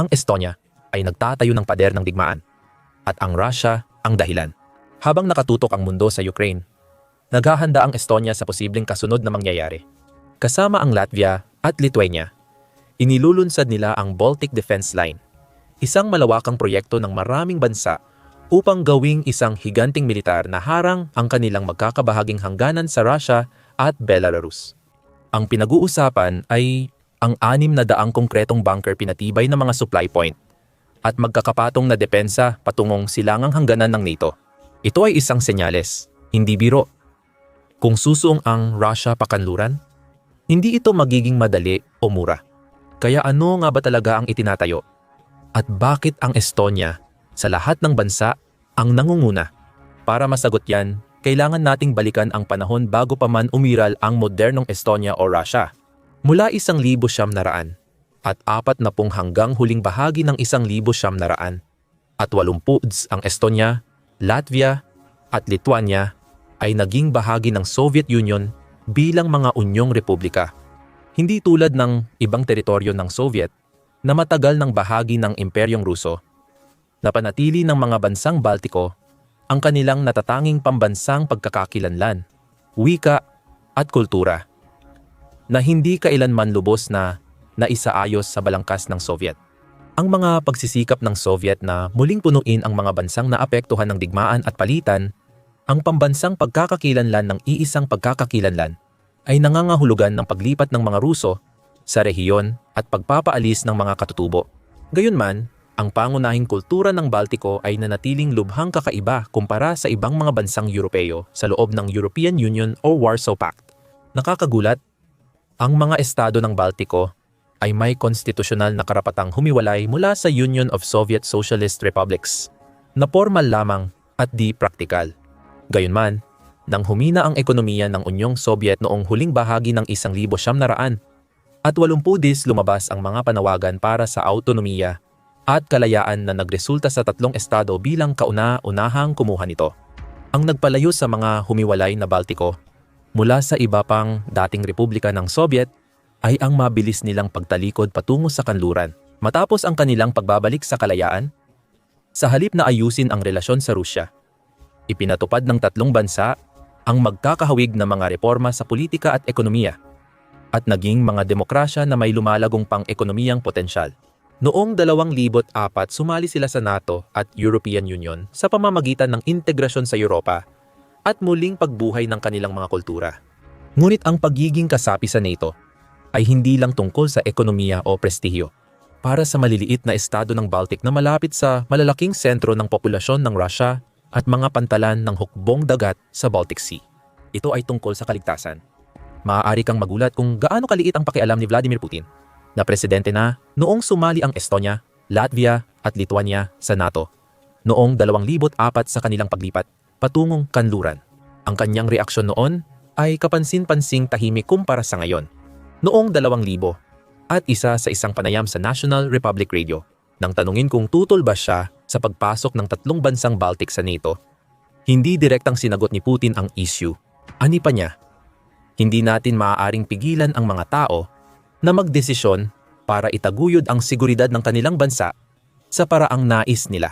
Ang Estonia ay nagtatayo ng pader ng digmaan at ang Russia ang dahilan. Habang nakatutok ang mundo sa Ukraine, naghahanda ang Estonia sa posibleng kasunod na mangyayari. Kasama ang Latvia at Lithuania, inilulunsad nila ang Baltic Defense Line, isang malawakang proyekto ng maraming bansa upang gawing isang higanting militar na harang ang kanilang magkakabahaging hangganan sa Russia at Belarus. Ang pinag-uusapan ay ang 600 konkretong bunker pinatibay ng mga supply point at magkakapatong na depensa patungong silangang hangganan ng NATO. Ito ay isang senyales, hindi biro. Kung susuong ang Russia pakanluran, hindi ito magiging madali o mura. Kaya ano nga ba talaga ang itinatayo? At bakit ang Estonia sa lahat ng bansa ang nangunguna? Para masagot yan, kailangan nating balikan ang panahon bago pa man umiral ang modernong Estonia o Russia. Mula 1,900 at 40 hanggang huling bahagi ng 1,900 at 80 ang Estonia, Latvia at Lithuania ay naging bahagi ng Soviet Union bilang mga unyong republika. Hindi tulad ng ibang teritoryo ng Soviet na matagal ng bahagi ng Imperyong Ruso. Napanatili ng mga bansang Baltiko ang kanilang natatanging pambansang pagkakakilanlan, wika at kultura na hindi kailanman lubos na naisaayos sa balangkas ng Soviet. Ang mga pagsisikap ng Soviet na muling punuin ang mga bansang naapektuhan ng digmaan at palitan ang pambansang pagkakakilanlan ng iisang pagkakakilanlan ay nangangahulugan ng paglipat ng mga Ruso sa rehiyon at pagpapaalis ng mga katutubo. Gayunman, ang pangunahing kultura ng Baltiko ay nanatiling lubhang kakaiba kumpara sa ibang mga bansang Europeo sa loob ng European Union o Warsaw Pact. Nakakagulat, ang mga estado ng Baltiko ay may konstitusyonal na karapatang humiwalay mula sa Union of Soviet Socialist Republics na formal lamang at di praktikal. Gayunman, nang humina ang ekonomiya ng Unyong Soviet noong huling bahagi ng 1900 at 80 lumabas ang mga panawagan para sa autonomiya at kalayaan na nagresulta sa 3 estado bilang kauna-unahang kumuha nito. Ang nagpalayo sa mga humiwalay na Baltiko mula sa iba pang dating republika ng Soviet ay ang mabilis nilang pagtalikod patungo sa kanluran matapos ang kanilang pagbabalik sa kalayaan. Sa halip na ayusin ang relasyon sa Rusya, ipinatupad ng 3 bansa ang magkakahawig na mga reforma sa politika at ekonomiya at naging mga demokrasya na may lumalagong pang-ekonomiyang potensyal. Noong 2004 sumali sila sa NATO at European Union sa pamamagitan ng integrasyon sa Europa at muling pagbuhay ng kanilang mga kultura. Ngunit ang pagiging kasapi sa NATO ay hindi lang tungkol sa ekonomiya o prestihyo. Para sa maliliit na estado ng Baltic na malapit sa malalaking sentro ng populasyon ng Russia at mga pantalan ng hukbong dagat sa Baltic Sea. Ito ay tungkol sa kaligtasan. Maaari kang magulat kung gaano kaliit ang pakialam ni Vladimir Putin na presidente na noong sumali ang Estonia, Latvia at Lithuania sa NATO noong 2004 sa kanilang paglipat patungong kanluran. Ang kanyang reaksyon noon ay kapansin-pansing tahimik kumpara sa ngayon. Noong 2000 at isa sa isang panayam sa National Republic Radio nang tanungin kung tutol ba siya sa pagpasok ng 3 bansang Baltic sa NATO, hindi direktang sinagot ni Putin ang issue. Ani pa niya, hindi natin maaaring pigilan ang mga tao na magdesisyon para itaguyod ang seguridad ng kanilang bansa sa paraang nais nila.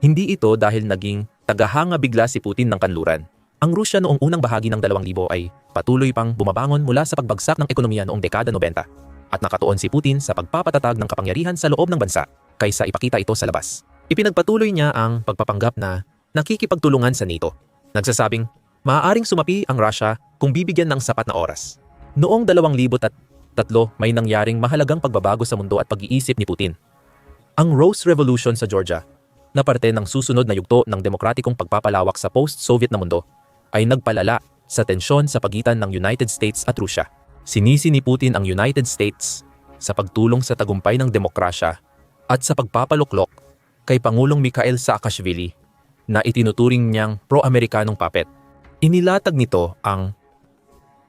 Hindi ito dahil naging tagahanga bigla si Putin ng kanluran. Ang Rusya noong unang bahagi ng 2000 ay patuloy pang bumabangon mula sa pagbagsak ng ekonomiya noong dekada 90 at nakatuon si Putin sa pagpapatatag ng kapangyarihan sa loob ng bansa kaysa ipakita ito sa labas. Ipinagpatuloy niya ang pagpapanggap na nakikipagtulungan sa NATO. Nagsasabing, maaaring sumapi ang Russia kung bibigyan ng sapat na oras. Noong 2003 may nangyaring mahalagang pagbabago sa mundo at pag-iisip ni Putin. Ang Rose Revolution sa Georgia, na parte ng susunod na yugto ng demokratikong pagpapalawak sa post-Soviet na mundo, ay nagpalala sa tensyon sa pagitan ng United States at Rusya. Sinisi ni Putin ang United States sa pagtulong sa tagumpay ng demokrasya at sa pagpapaluklok kay Pangulong Mikhail Saakashvili na itinuturing niyang pro-Amerikanong puppet. Inilatag nito ang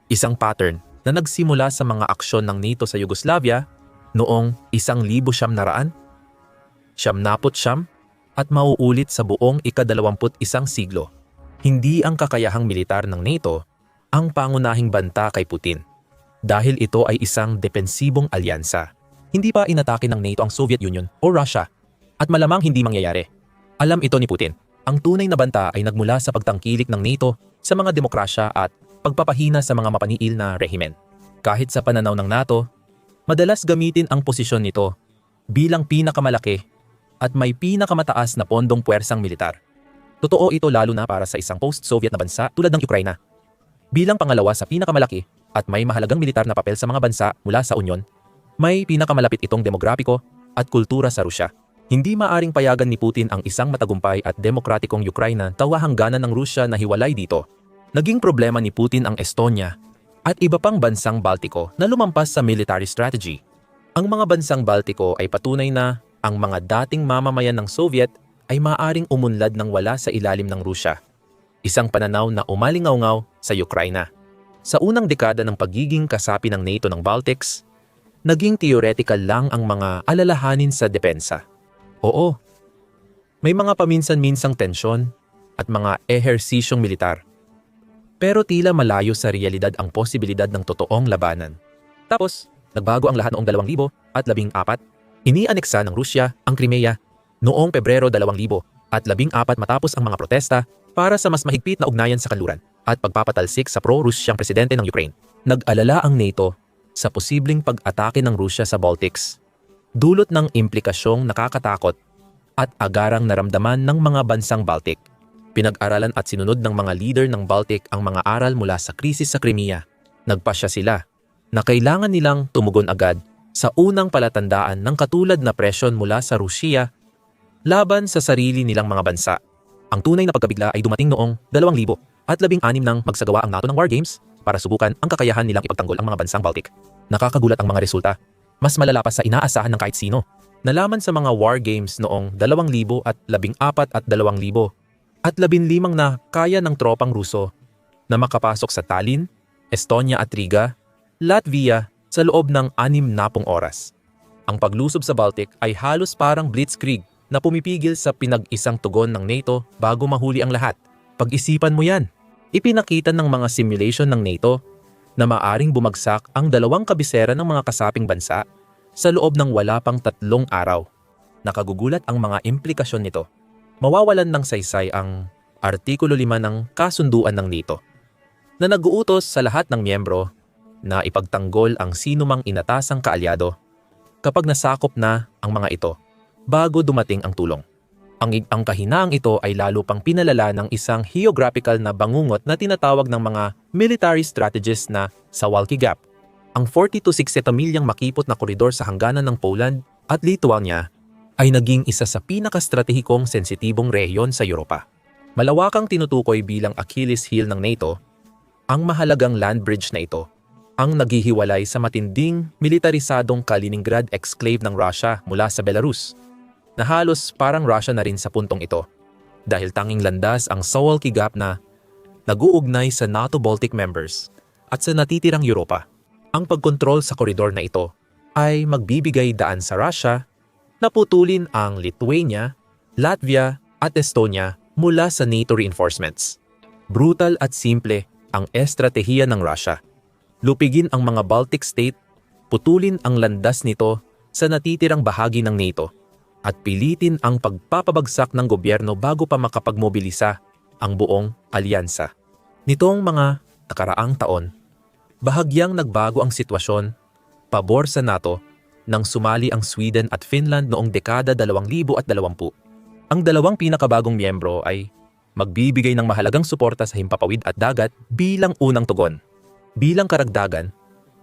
isang pattern na nagsimula sa mga aksyon ng NATO sa Yugoslavia noong 1900, 1999 at mauulit sa buong ika-21 siglo. Hindi ang kakayahang militar ng NATO ang pangunahing banta kay Putin dahil ito ay isang depensibong alyansa. Hindi pa inatake ng NATO ang Soviet Union o Russia at malamang hindi mangyayari. Alam ito ni Putin. Ang tunay na banta ay nagmula sa pagtangkilik ng NATO sa mga demokrasya at pagpapahina sa mga mapaniil na rehimen. Kahit sa pananaw ng NATO, madalas gamitin ang posisyon nito bilang pinakamalaki at may pinakamataas na pondong puwersang militar. Totoo ito lalo na para sa isang post-Soviet na bansa tulad ng Ukraina. Bilang pangalawa sa pinakamalaki at may mahalagang militar na papel sa mga bansa mula sa Unyon, may pinakamalapit itong demografiko at kultura sa Rusya. Hindi maaring payagan ni Putin ang isang matagumpay at demokratikong Ukraina tawahangganan ng Rusya na hiwalay dito. Naging problema ni Putin ang Estonia at iba pang bansang Baltiko na lumampas sa military strategy. Ang mga bansang Baltiko ay patunay na ang mga dating mamamayan ng Soviet ay maaring umunlad ng wala sa ilalim ng Rusya. Isang pananaw na umalingaw-ngaw sa Ukraina. Sa unang dekada ng pagiging kasapi ng NATO ng Baltics, naging theoretical lang ang mga alalahanin sa depensa. Oo, may mga paminsan-minsang tensyon at mga ehersisyong militar. Pero tila malayo sa realidad ang posibilidad ng totoong labanan. Tapos, nagbago ang lahat noong 2014. Inianeksa ng Rusya ang Crimea noong Pebrero 2014 matapos ang mga protesta para sa mas mahigpit na ugnayan sa kanluran at pagpapatalsik sa pro-Rusyang presidente ng Ukraine. Nag-alala ang NATO sa posibleng pag-atake ng Rusya sa Baltics, dulot ng implikasyong nakakatakot at agarang naramdaman ng mga bansang Baltic. Pinag-aralan at sinunod ng mga leader ng Baltic ang mga aral mula sa krisis sa Crimea. Nagpasya sila na kailangan nilang tumugon agad sa unang palatandaan ng katulad na presyon mula sa Rusya laban sa sarili nilang mga bansa. Ang tunay na pagkabigla ay dumating noong 2016 nang magsagawa ang NATO ng War Games para subukan ang kakayahan nilang ipagtanggol ang mga bansang Baltic. Nakakagulat ang mga resulta. Mas malala pa sa inaasahan ng kahit sino. Nalaman sa mga War Games noong 2014 at 2015 at 15 na kaya ng tropang Ruso na makapasok sa Tallinn, Estonia at Riga, Latvia sa loob ng 60 oras. Ang paglusob sa Baltic ay halos parang blitzkrieg na pumipigil sa pinag-isang tugon ng NATO bago mahuli ang lahat. Pag-isipan mo yan. Ipinakita ng mga simulation ng NATO na maaring bumagsak ang 2 kabisera ng mga kasaping bansa sa loob ng wala pang 3 araw. Nakagugulat ang mga implikasyon nito. Mawawalan ng saysay ang Artikulo 5 ng Kasunduan ng NATO na nag-uutos sa lahat ng miyembro na ipagtanggol ang sinumang inatasang kaalyado kapag nasakop na ang mga ito bago dumating ang tulong. Ang kahinaang ito ay lalo pang pinalala ng isang geographical na bangungot na tinatawag ng mga military strategists na Suwalki Gap. Ang 40 to 60 milyang makipot na koridor sa hangganan ng Poland at Lithuania ay naging isa sa pinakastratehikong sensitibong rehiyon sa Europa. Malawakang tinutukoy bilang Achilles heel ng NATO, ang mahalagang land bridge na ito ang naghihiwalay sa matinding militarisadong Kaliningrad exclave ng Russia mula sa Belarus, na halos parang Russia na rin sa puntong ito dahil tanging landas ang Suwalki Gap na nag-uugnay sa NATO-Baltic members at sa natitirang Europa. Ang pagkontrol sa koridor na ito ay magbibigay daan sa Russia na putulin ang Lithuania, Latvia at Estonia mula sa NATO reinforcements. Brutal at simple ang estratehiya ng Russia. Lupigin ang mga Baltic state, putulin ang landas nito sa natitirang bahagi ng NATO at pilitin ang pagpapabagsak ng gobyerno bago pa makapagmobilisa ang buong alyansa. Nitong mga nakaraang taon, bahagyang nagbago ang sitwasyon pabor sa NATO nang sumali ang Sweden at Finland noong dekada 2020. Ang 2 pinakabagong miyembro ay magbibigay ng mahalagang suporta sa himpapawid at dagat bilang unang tugon. Bilang karagdagan,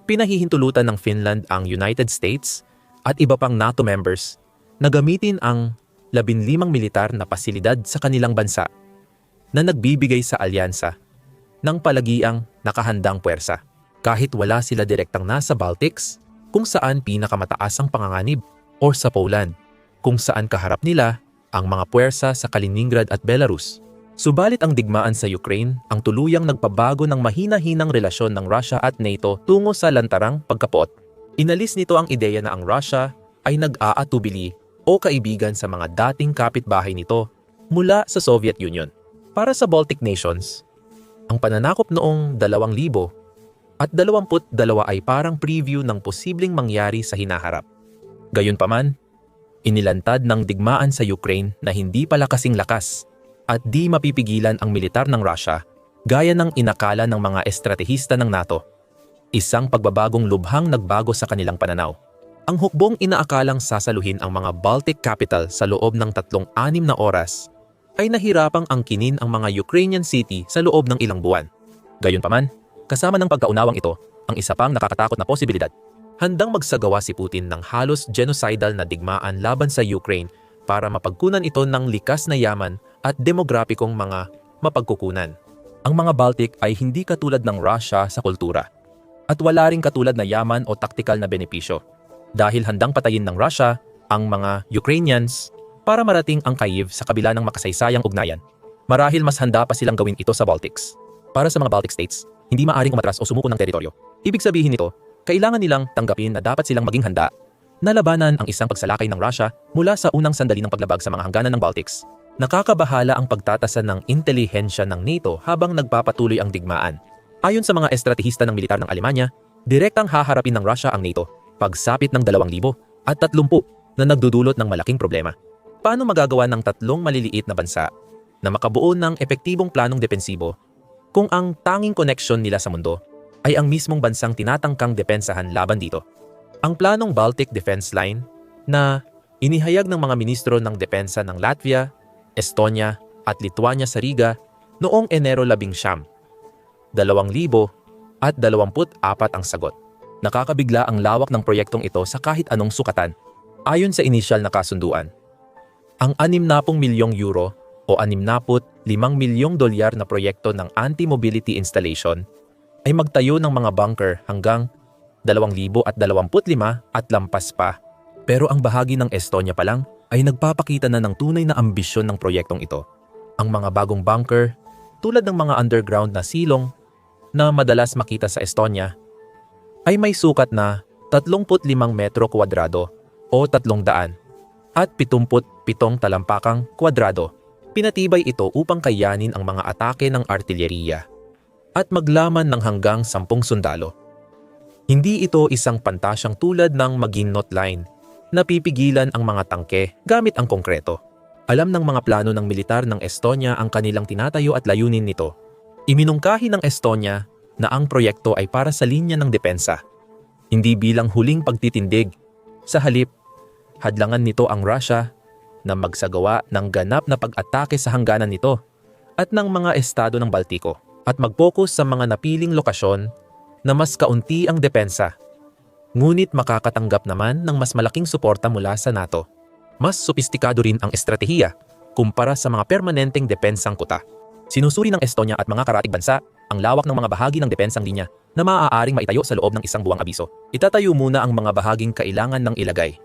pinahihintulutan ng Finland ang United States at iba pang NATO members na gamitin ang 15 militar na pasilidad sa kanilang bansa na nagbibigay sa alyansa ng palagiang nakahandang puwersa. Kahit wala sila direktang nasa Baltics, kung saan pinakamataas ang panganganib, o sa Poland, kung saan kaharap nila ang mga puwersa sa Kaliningrad at Belarus. Subalit ang digmaan sa Ukraine ang tuluyang nagpabago ng mahina-hinang relasyon ng Russia at NATO tungo sa lantarang pagkapuot. Inalis nito ang ideya na ang Russia ay nag-aatubili o kaibigan sa mga dating kapitbahay nito mula sa Soviet Union. Para sa Baltic nations, ang pananakop noong 2000 at 22 ay parang preview ng posibleng mangyari sa hinaharap. Gayunpaman, inilantad ng digmaan sa Ukraine na hindi pala kasing lakas at di mapipigilan ang militar ng Russia gaya ng inakala ng mga estratehista ng NATO. Isang pagbabagong lubhang nagbago sa kanilang pananaw. Ang hukbong inaakalang sasaluhin ang mga Baltic capital sa loob ng 3-6 na oras ay nahirapang angkinin ang mga Ukrainian city sa loob ng ilang buwan. Gayunpaman, kasama ng pagkaunawang ito, ang isa pang nakakatakot na posibilidad. Handang magsagawa si Putin ng halos genocidal na digmaan laban sa Ukraine para mapagkunan ito ng likas na yaman at demograpikong mga mapagkukunan. Ang mga Baltic ay hindi katulad ng Russia sa kultura at wala ring katulad na yaman o taktikal na benepisyo. Dahil handang patayin ng Russia ang mga Ukrainians para marating ang Kyiv sa kabila ng makasaysayang ugnayan. Marahil mas handa pa silang gawin ito sa Baltics. Para sa mga Baltic states, hindi maaring umatras o sumuko ng teritoryo. Ibig sabihin nito, kailangan nilang tanggapin na dapat silang maging handa na labanan ang isang pagsalakay ng Russia mula sa unang sandali ng paglabag sa mga hangganan ng Baltics. Nakakabahala ang pagtatasa ng intelihensya ng NATO habang nagpapatuloy ang digmaan. Ayon sa mga estratehista ng militar ng Alemanya, direktang haharapin ng Russia ang NATO pagsapit ng 2,030 na nagdudulot ng malaking problema. Paano magagawa ng 3 maliliit na bansa na makabuo ng epektibong planong depensibo kung ang tanging koneksyon nila sa mundo ay ang mismong bansang tinatangkang depensahan laban dito? Ang planong Baltic Defense Line na inihayag ng mga ministro ng depensa ng Latvia, Estonia at Lithuania sa Riga noong Enero 19, 2024 ang sagot. Nakakabigla ang lawak ng proyektong ito sa kahit anong sukatan. Ayon sa inisyal na kasunduan, ang 60 milyong euro o 65 milyong dolyar na proyekto ng anti-mobility installation ay magtayo ng mga bunker hanggang 2025 at lampas pa. Pero ang bahagi ng Estonia pa lang ay nagpapakita na ng tunay na ambisyon ng proyektong ito. Ang mga bagong bunker, tulad ng mga underground na silong na madalas makita sa Estonia, ay may sukat na 35 metro kwadrado o 300 at 77 talampakang kwadrado. Pinatibay ito upang kayanin ang mga atake ng artilyeriya at maglaman ng hanggang 10 sundalo. Hindi ito isang pantasyang tulad ng Maginot Line na pipigilan ang mga tangke gamit ang konkreto. Alam ng mga plano ng militar ng Estonia ang kanilang tinatayo at layunin nito. Iminungkahi ng Estonia na ang proyekto ay para sa linya ng depensa, hindi bilang huling pagtitindig. Sa halip, hadlangan nito ang Russia na magsagawa ng ganap na pag-atake sa hangganan nito at ng mga estado ng Baltiko at mag-focus sa mga napiling lokasyon na mas kaunti ang depensa, ngunit makakatanggap naman ng mas malaking suporta mula sa NATO. Mas sopistikado rin ang estratehiya kumpara sa mga permanenteng depensang kuta. Sinusuri ng Estonia at mga karatig bansa ang lawak ng mga bahagi ng depensang linya na maaaring maitayo sa loob ng 1 buwang abiso. Itatayo muna ang mga bahaging kailangan ng ilagay.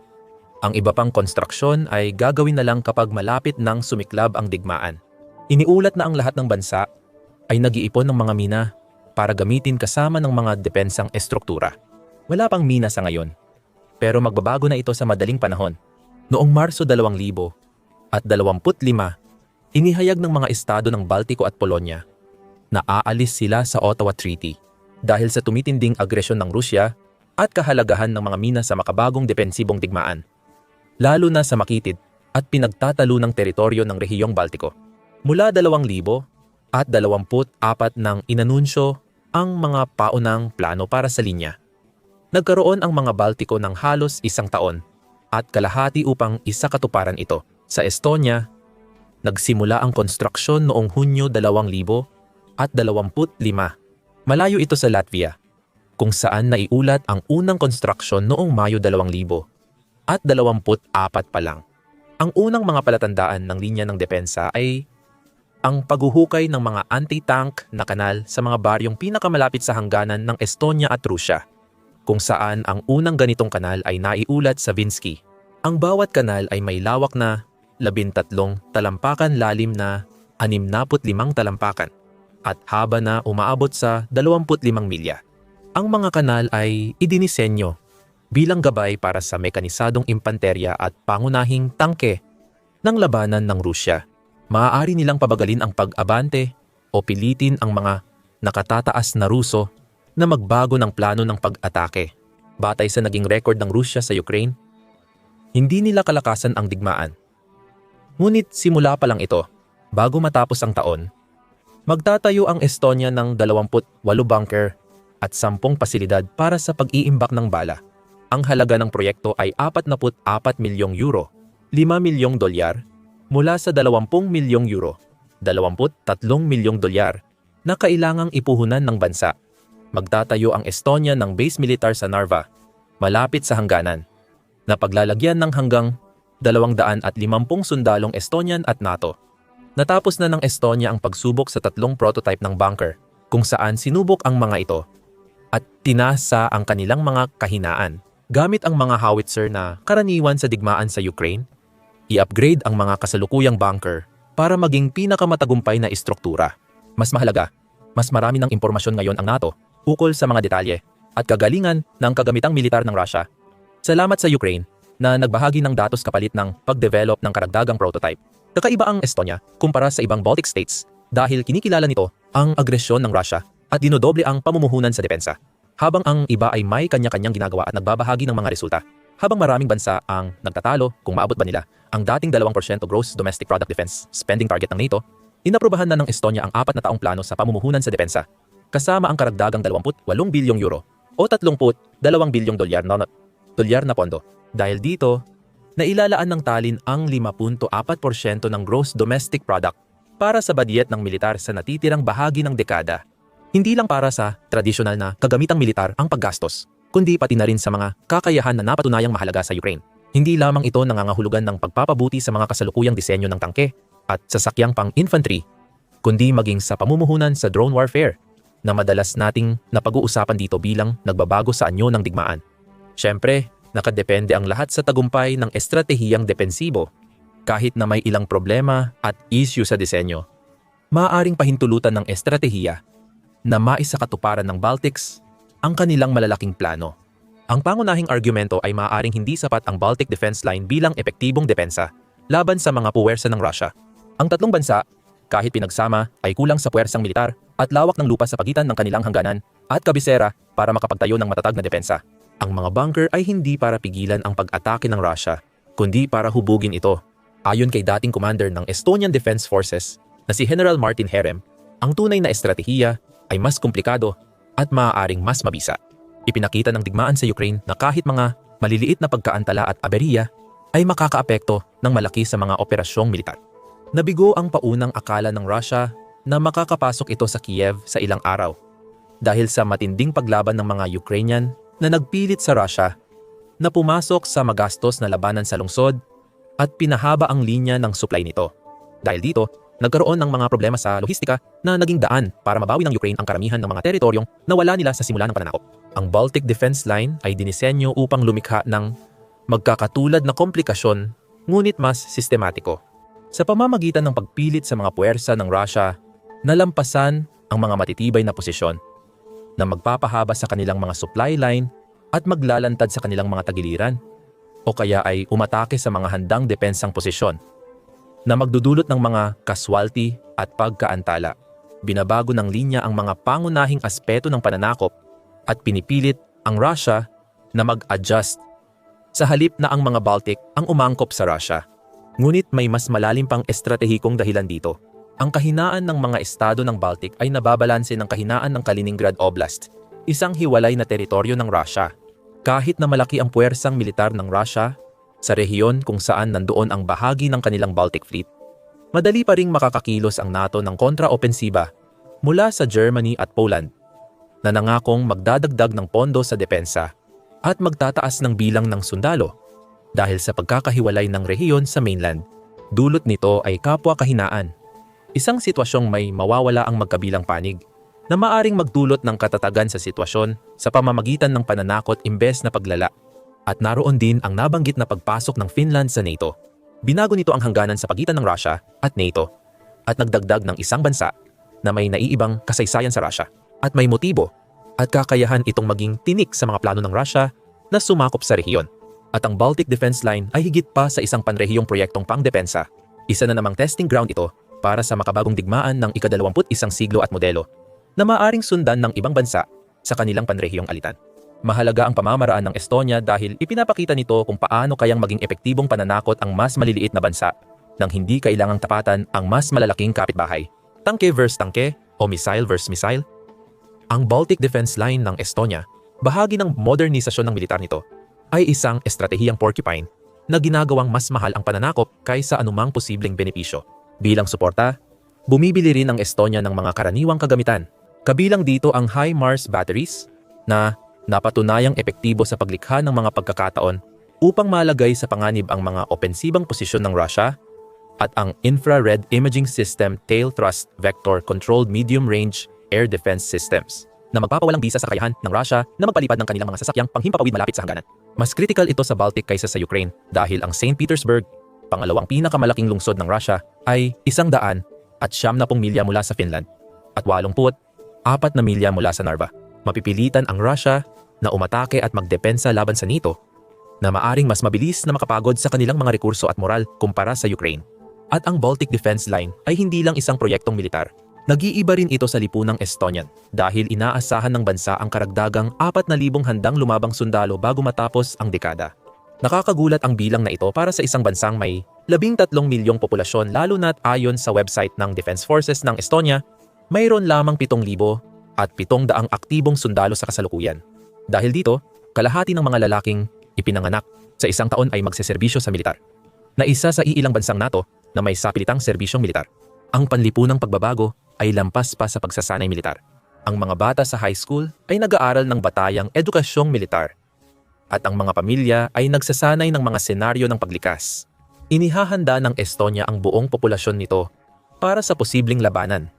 Ang iba pang konstruksyon ay gagawin na lang kapag malapit ng sumiklab ang digmaan. Iniulat na ang lahat ng bansa ay nag-iipon ng mga mina para gamitin kasama ng mga depensang estruktura. Wala pang mina sa ngayon, pero magbabago na ito sa madaling panahon. Noong Marso 2025, inihayag ng mga estado ng Baltiko at Polonia na aalis sila sa Ottawa Treaty dahil sa tumitinding agresyon ng Rusya at kahalagahan ng mga mina sa makabagong depensibong digmaan, lalo na sa makitid at pinagtatalo ng teritoryo ng rehiyong Baltiko. Mula 2024 nang inanunsyo ang mga paunang plano para sa linya. Nagkaroon ang mga Baltiko ng halos 1 taon at kalahati upang isakatuparan ito. Sa Estonia, nagsimula ang konstruksyon noong Hunyo 2025. Malayo ito sa Latvia, kung saan naiulat ang unang konstruksyon noong Mayo 2024 pa lang. Ang unang mga palatandaan ng linya ng depensa ay ang paghuhukay ng mga anti-tank na kanal sa mga baryong pinakamalapit sa hangganan ng Estonia at Rusya, kung saan ang unang ganitong kanal ay naiulat sa Vinsky. Ang bawat kanal ay may lawak na 13 talampakan lalim na 65 talampakan at haba na umaabot sa 25 milya. Ang mga kanal ay idinisenyo bilang gabay para sa mekanisadong impanterya at pangunahing tangke ng labanan ng Rusya. Maaari nilang pabagalin ang pag-abante o pilitin ang mga nakatataas na Ruso na magbago ng plano ng pag-atake. Batay sa naging record ng Rusya sa Ukraine, Hindi nila kalakasan ang digmaan. Ngunit simula pa lang ito, bago matapos ang taon, magtatayo ang Estonia ng 28 bunker at 10 pasilidad para sa pag-iimbak ng bala. Ang halaga ng proyekto ay 44 milyong euro, 5 milyong dolyar, mula sa 20 milyong euro, 23 milyong dolyar na kailangang ipuhunan ng bansa. Magtatayo ang Estonia ng base militar sa Narva, malapit sa hangganan, na paglalagyan ng hanggang 250 sundalong Estonian at NATO. Natapos na ng Estonia ang pagsubok sa 3 prototype ng bunker, kung saan sinubok ang mga ito at tinasa ang kanilang mga kahinaan gamit ang mga howitzer na karaniwan sa digmaan sa Ukraine. I-upgrade ang mga kasalukuyang bunker para maging pinakamatagumpay na istruktura. Mas mahalaga, mas marami ng impormasyon ngayon ang NATO ukol sa mga detalye at kagalingan ng kagamitang militar ng Russia. Salamat sa Ukraine na nagbahagi ng datos kapalit ng pag-develop ng karagdagang prototype. Kakaiba ang Estonia kumpara sa ibang Baltic states dahil kinikilala nito ang agresyon ng Russia at dinodoble ang pamumuhunan sa depensa. Habang ang iba ay may kanya-kanyang ginagawa at nagbabahagi ng mga resulta. Habang maraming bansa ang nagtatalo kung maabot ba nila ang dating 2% gross domestic product defense spending target ng NATO, inaprubahan na ng Estonia ang 4 na taong plano sa pamumuhunan sa depensa, kasama ang karagdagang 28 bilyong euro o 32 bilyong dolyar na pondo. Dahil dito, nailalaan ng Tallinn ang 5.4% ng gross domestic product para sa badyet ng militar sa natitirang bahagi ng dekada. Hindi lang para sa tradisyonal na kagamitang militar ang paggastos, kundi pati na rin sa mga kakayahan na napatunayang mahalaga sa Ukraine. Hindi lamang ito nangangahulugan ng pagpapabuti sa mga kasalukuyang disenyo ng tangke at sasakyang pang-infantry, kundi maging sa pamumuhunan sa drone warfare na madalas nating napag-uusapan dito bilang nagbabago sa anyo ng digmaan. Siyempre, nakadepende ang lahat sa tagumpay ng estratehiyang depensibo. Kahit na may ilang problema at issue sa disenyo, maaaring pahintulutan ng estratehiya na maisakatuparan ng Baltics ang kanilang malalaking plano. Ang pangunahing argumento ay maaaring hindi sapat ang Baltic Defense Line bilang epektibong depensa laban sa mga puwersa ng Russia. Ang tatlong bansa, kahit pinagsama, ay kulang sa puwersang militar at lawak ng lupa sa pagitan ng kanilang hangganan at kabisera para makapagtayo ng matatag na depensa. Ang mga bunker ay hindi para pigilan ang pag-atake ng Russia, kundi para hubugin ito. Ayon kay dating commander ng Estonian Defense Forces na si General Martin Herem, ang tunay na estratehiya ay mas komplikado at maaaring mas mabisa. Ipinakita ng digmaan sa Ukraine na kahit mga maliliit na pagkaantala at aberya ay makakaapekto ng malaki sa mga operasyong militar. Nabigo ang paunang akala ng Russia na makakapasok ito sa Kiev sa ilang araw dahil sa matinding paglaban ng mga Ukrainian na nagpilit sa Russia na pumasok sa magastos na labanan sa lungsod at pinahaba ang linya ng supply nito. Dahil dito, nagkaroon ng mga problema sa lohistika na naging daan para mabawi ng Ukraine ang karamihan ng mga teritoryong nawala nila sa simula ng pananakop. Ang Baltic Defense Line ay dinisenyo upang lumikha ng magkakatulad na komplikasyon ngunit mas sistematiko. Sa pamamagitan ng pagpilit sa mga puwersa ng Russia, nalampasan ang mga matitibay na posisyon na magpapahaba sa kanilang mga supply line at maglalantad sa kanilang mga tagiliran o kaya ay umatake sa mga handang depensang posisyon na magdudulot ng mga casualty at pagkaantala. Binabago ng linya ang mga pangunahing aspeto ng pananakop at pinipilit ang Russia na mag-adjust sa halip na ang mga Baltic ang umangkop sa Russia. Ngunit may mas malalim pang estratehikong dahilan dito. Ang kahinaan ng mga estado ng Baltic ay nababalanse ng kahinaan ng Kaliningrad Oblast, isang hiwalay na teritoryo ng Russia. Kahit na malaki ang puwersang militar ng Russia sa rehiyon kung saan nandoon ang bahagi ng kanilang Baltic Fleet, madali pa ring makakakilos ang NATO ng kontraopensiba mula sa Germany at Poland na nangakong magdadagdag ng pondo sa depensa at magtataas ng bilang ng sundalo dahil sa pagkakahiwalay ng rehiyon sa mainland. Dulot nito ay kapwa kahinaan. Isang sitwasyong may mawawala ang magkabilang panig na maaring magdulot ng katatagan sa sitwasyon sa pamamagitan ng pananakot imbes na paglala. At naroon din ang nabanggit na pagpasok ng Finland sa NATO. Binago nito ang hangganan sa pagitan ng Russia at NATO at nagdagdag ng isang bansa na may naiibang kasaysayan sa Russia at may motibo at kakayahan itong maging tinik sa mga plano ng Russia na sumakop sa rehiyon. At ang Baltic Defense Line ay higit pa sa isang panrehiyong proyektong pangdepensa. Isa na namang testing ground ito para sa makabagong digmaan ng ika-21 siglo at modelo na maaring sundan ng ibang bansa sa kanilang panrehiyong alitan. Mahalaga ang pamamaraan ng Estonia dahil ipinapakita nito kung paano kayang maging epektibong pananakot ang mas maliliit na bansa nang hindi kailangang tapatan ang mas malalaking kapitbahay. Tangke versus tangke o missile versus missile. Ang Baltic Defense Line ng Estonia, bahagi ng modernisasyon ng militar nito, ay isang estratehiyang porcupine na ginagawang mas mahal ang pananakop kaysa anumang posibleng benepisyo. Bilang suporta, bumibili rin ang Estonia ng mga karaniwang kagamitan. Kabilang dito ang HIMARS batteries na napatunayang epektibo sa paglikha ng mga pagkakataon upang malagay sa panganib ang mga opensibang posisyon ng Russia at ang Infrared Imaging System Tail Thrust Vector Controlled Medium Range Air Defense Systems na magpapawalang bisa sa kakayahan ng Russia na magpalipad ng kanilang mga sasakyang panghimpapawid malapit sa hangganan. Mas critical ito sa Baltic kaysa sa Ukraine dahil ang St. Petersburg, pangalawang pinakamalaking lungsod ng Russia, ay 170 milya mula sa Finland at 84 na milya mula sa Narva. Mapipilitan ang Russia na umatake at magdepensa laban sa NATO na maaring mas mabilis na makapagod sa kanilang mga rekurso at moral kumpara sa Ukraine. At ang Baltic Defense Line ay hindi lang isang proyektong militar. Nag-iiba rin ito sa lipunang Estonian dahil inaasahan ng bansa ang karagdagang 4,000 handang lumabang sundalo bago matapos ang dekada. Nakakagulat ang bilang na ito para sa isang bansang may 13 milyong populasyon lalo na't ayon sa website ng Defense Forces ng Estonia, mayroon lamang 7,000 at 700 aktibong sundalo sa kasalukuyan. Dahil dito, kalahati ng mga lalaking ipinanganak sa isang taon ay magseserbisyo sa militar, na isa sa iilang bansang NATO na may sapilitang serbisyong militar. Ang panlipunang pagbabago ay lampas pa sa pagsasanay militar. Ang mga bata sa high school ay nag-aaral ng batayang edukasyong militar at ang mga pamilya ay nagsasanay ng mga senaryo ng paglikas. Inihahanda ng Estonia ang buong populasyon nito para sa posibleng labanan.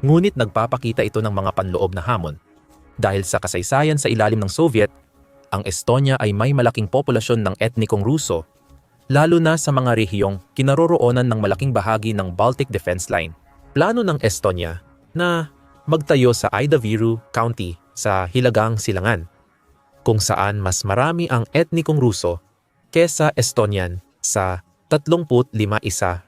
Ngunit nagpapakita ito ng mga panloob na hamon. Dahil sa kasaysayan sa ilalim ng Soviet, ang Estonia ay may malaking populasyon ng etnikong Ruso, lalo na sa mga rehiyong kinaroroonan ng malaking bahagi ng Baltic Defense Line. Plano ng Estonia na magtayo sa Idaviru County sa Hilagang Silangan, kung saan mas marami ang etnikong Ruso kesa Estonian sa 35:1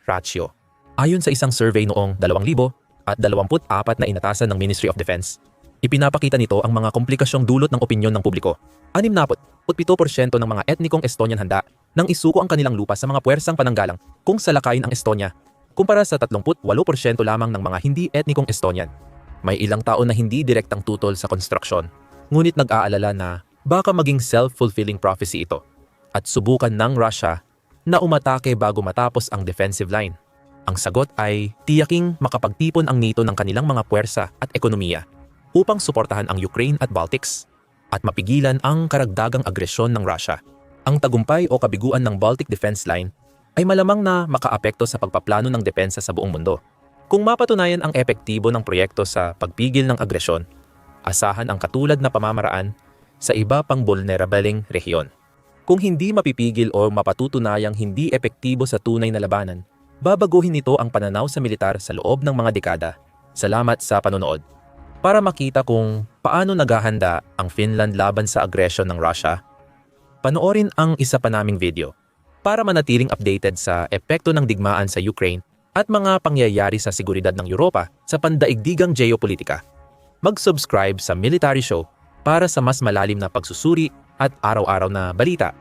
ratio. Ayon sa isang survey noong 2024 na inatasan ng Ministry of Defense, ipinapakita nito ang mga komplikasyong dulot ng opinyon ng publiko. 67% ng mga etnikong Estonian handa nang isuko ang kanilang lupa sa mga puwersang pananggalang kung salakayin ang Estonia, kumpara sa 38% lamang ng mga hindi etnikong Estonian. May ilang taon na hindi direktang tutol sa konstruksyon, ngunit nag-aalala na baka maging self-fulfilling prophecy ito at subukan ng Russia na umatake bago matapos ang defensive line. Ang sagot ay tiyaking makapagtipon ang NATO ng kanilang mga puwersa at ekonomiya upang suportahan ang Ukraine at Baltics at mapigilan ang karagdagang agresyon ng Russia. Ang tagumpay o kabiguan ng Baltic Defense Line ay malamang na makaapekto sa pagpaplano ng depensa sa buong mundo. Kung mapatunayan ang epektibo ng proyekto sa pagpigil ng agresyon, asahan ang katulad na pamamaraan sa iba pang vulnerableng rehiyon. Kung hindi mapipigil o mapatutunayang hindi epektibo sa tunay na labanan, babaguhin nito ang pananaw sa militar sa loob ng mga dekada. Salamat sa panonood. Para makita kung paano naghahanda ang Finland laban sa agresyon ng Russia, panoorin ang isa pa naming video para manatiling updated sa epekto ng digmaan sa Ukraine at mga pangyayari sa seguridad ng Europa sa pandaigdigang geopolitika. Mag-subscribe sa Military Show para sa mas malalim na pagsusuri at araw-araw na balita.